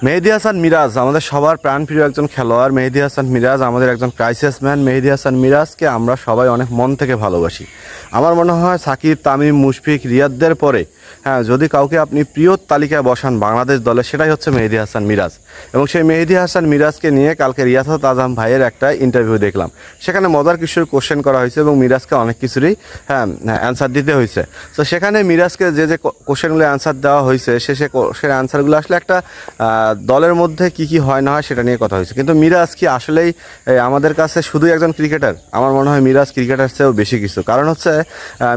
মেহেদী হাসান মিরাজ আমাদের সবার প্রাণপ্রিয় একজন খেলোয়াড়। মেহেদী হাসান মিরাজ আমাদের একজন ক্রাইসিস ম্যান। মেহেদী হাসান মিরাজকে আমরা সবাই অনেক মন থেকে ভালোবাসি। আমার মনে হয় সাকিব, তামিম, মুশফিক, রিয়াদদের পরে যদি কাউকে আপনি প্রিয় তালিকায় বসান বাংলাদেশ দলে, সেটাই হচ্ছে মেহেদী হাসান মিরাজ। এবং সেই মেহেদী হাসান মিরাজকে নিয়ে কালকে রিয়াসাত আজম ভাইয়ের একটা ইন্টারভিউ দেখলাম। সেখানে মজার কিছুর কোশ্চেন করা হয়েছে এবং মিরাজকে অনেক কিছুরই অ্যান্সার দিতে হয়েছে। তো সেখানে মিরাজকে যে কোশ্চেনগুলো অ্যান্সার দেওয়া হয়েছে সে অ্যান্সারগুলো আসলে একটা দলের মধ্যে কি হয় না হয় সেটা নিয়ে কথা হয়েছে। কিন্তু মিরাজ কি আসলেই আমাদের কাছে শুধুই একজন ক্রিকেটার? আমার মনে হয় মিরাজ ক্রিকেটার চেয়েও বেশি কিছু। কারণ হচ্ছে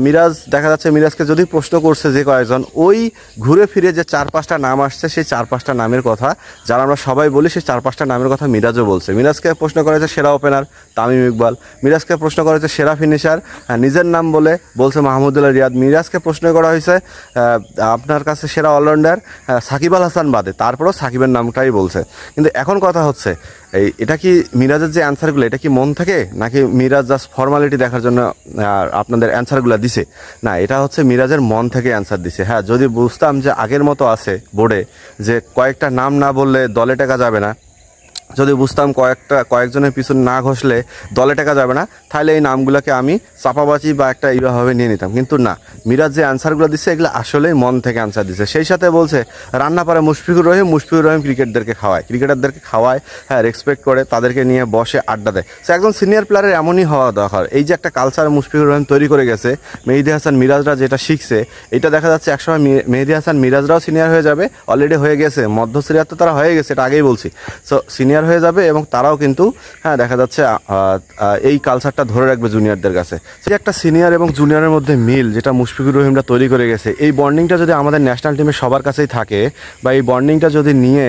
মিরাজ, দেখা যাচ্ছে মিরাজকে যদি প্রশ্ন করছে যে কয়েকজন, ওই ঘুরে ফিরে যে 4-5টা নাম আসছে, সেই 4-5টা নামের কথা যারা আমরা সবাই বলি, সেই 4-5টা নামের কথা মিরাজও বলছে। মিরাজকে প্রশ্ন করেছে সেরা ওপেনার তামিম ইকবাল, মিরাজকে প্রশ্ন করেছে সেরা ফিনিশার, নিজের নাম বলছে মাহমুদুল্লাহ রিয়াদ। মিরাজকে প্রশ্ন করা হয়েছে আপনার কাছে সেরা অলরাউন্ডার সাকিব আল হাসান বাদে, তারপরেও সাকিবের নামটাই বলছে। কিন্তু এখন কথা হচ্ছে এটা কি মিরাজের যে অ্যান্সারগুলো, এটা কি মন থেকে, নাকি মিরাজ জাস্ট ফর্মালিটি দেখার জন্য আপনাদের অ্যান্সারগুলো দিছে? না, এটা হচ্ছে মিরাজের মন থেকে অ্যান্সার দিছে। যদি বুঝতাম যে আগের মতো আছে বোর্ডে যে কয়েকটা নাম না বললে দলে টেকা যাবে না, যদি বুঝতাম কয়েকজনের পিছনে না ঘষলে দলে টেকা যাবে না, তাহলে এই নামগুলোকে আমি চাপাবাজি বা একটা এইভাবে নিয়ে নিতাম। কিন্তু না, মিরাজ যে অ্যান্সারগুলো দিচ্ছে এগুলো আসলেই মন থেকে অ্যান্সার দিচ্ছে। সেই সাথে বলছে রান্না পারে মুশফিকুর রহিম ক্রিকেটারদেরকে খাওয়ায়, রেসপেক্ট করে, তাদেরকে নিয়ে বসে আড্ডা দেয়। সে একজন সিনিয়র প্লেয়ারের এমনই হওয়া দরকার। এই যে একটা কালচার মুশফিকুর রহিম তৈরি করে গেছে, মেহেদী হাসান মিরাজরা যেটা শিখছে, এটা দেখা যাচ্ছে একসময় মেহেদী হাসান মিরাজরাও সিনিয়র হয়ে যাবে, অলরেডি হয়ে গেছে, মধ্য সিরিয়ার তো তারা হয়ে গেছে, এটা আগেই বলছি। সো সিনিয়র হয়ে যাবে এবং তারাও কিন্তু দেখা যাচ্ছে এই কালচারটা ধরে রাখবে জুনিয়রদের কাছে। সে একটা সিনিয়র এবং জুনিয়রের মধ্যে মিল যেটা মুশফিকুর রহিমরা তৈরি করে গেছে, এই বন্ডিংটা যদি আমাদের ন্যাশনাল টিমের সবার কাছেই থাকে, বা এই বন্ডিংটা যদি নিয়ে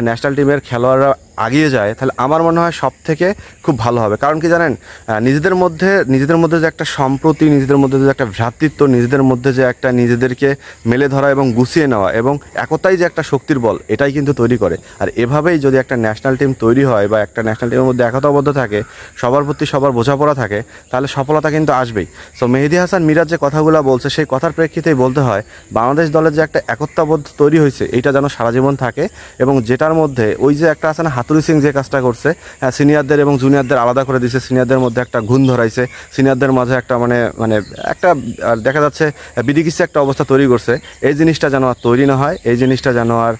ন্যাশনাল টিমের খেলোয়াড়রা আগিয়ে যায়, তাহলে আমার মনে হয় সব থেকে খুব ভালো হবে। কারণ কি জানেন, নিজেদের মধ্যে যে একটা সম্প্রতি, নিজেদের মধ্যে যে একটা ভ্রাতৃত্ব, নিজেদের মধ্যে যে একটা নিজেদেরকে মেলে ধরা এবং গুছিয়ে নেওয়া এবং একতাই যে একটা শক্তির বল, এটাই কিন্তু তৈরি করে। আর এভাবেই যদি একটা ন্যাশনাল টিম তৈরি হয় বা একটা ন্যাশনাল টিমের মধ্যে একতাবদ্ধ থাকে, সবার প্রতি সবার বোঝাপড়া থাকে, তাহলে সফলতা কিন্তু আসবেই। সো মেহেদী হাসান মিরাজ যে কথাগুলো বলছে, সেই কথার প্রেক্ষিতেই বলতে হয় বাংলাদেশ দলের যে একটা একতাবদ্ধ তৈরি হয়েছে, এইটা যেন সারা জীবন থাকে। এবং যেটার মধ্যে ওই যে একটা আছে না, হাতুড়ি সিং যে কাজটা করছে, সিনিয়রদের এবং জুনিয়রদের আলাদা করে দিয়েছে, সিনিয়রদের মধ্যে একটা গুণ ধরাইছে, সিনিয়রদের মাঝে একটা মানে একটা দেখা যাচ্ছে বিদিকিসে একটা অবস্থা তৈরি করছে। এই জিনিসটা যেন আর তৈরি না হয়, এই জিনিসটা যেন আর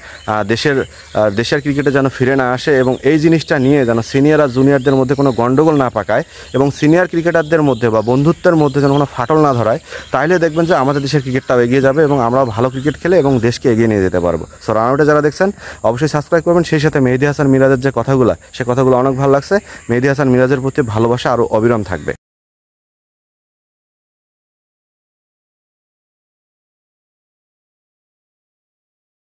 দেশের ক্রিকেটে যেন ফিরে না আসে, এবং এই জিনিসটা নিয়ে যেন সিনিয়র আর জুনিয়রদের মধ্যে কোনো গন্ডগোল না পাকায়, এবং সিনিয়র ক্রিকেটারদের মধ্যে বা বন্ধুত্বের মধ্যে যেন কোনো ফাটল না ধরায়। তাইলে দেখবেন যে আমাদের দেশের ক্রিকেটটাও এগিয়ে যাবে এবং আমরাও ভালো ক্রিকেট খেলে এবং দেশকে এগিয়ে নিয়ে যেতে পারবো। সো রানআউটে যারা দেখছেন অবশ্যই সাবস্ক্রাইব করবেন। সেই সাথে মেহেদী হাসান মিরাজের যে কথাগুলো, সে কথাগুলো অনেক ভালো লাগছে। মেহেদী হাসান মিরাজের প্রতি ভালোবাসা আরও অবিরাম থাকবে।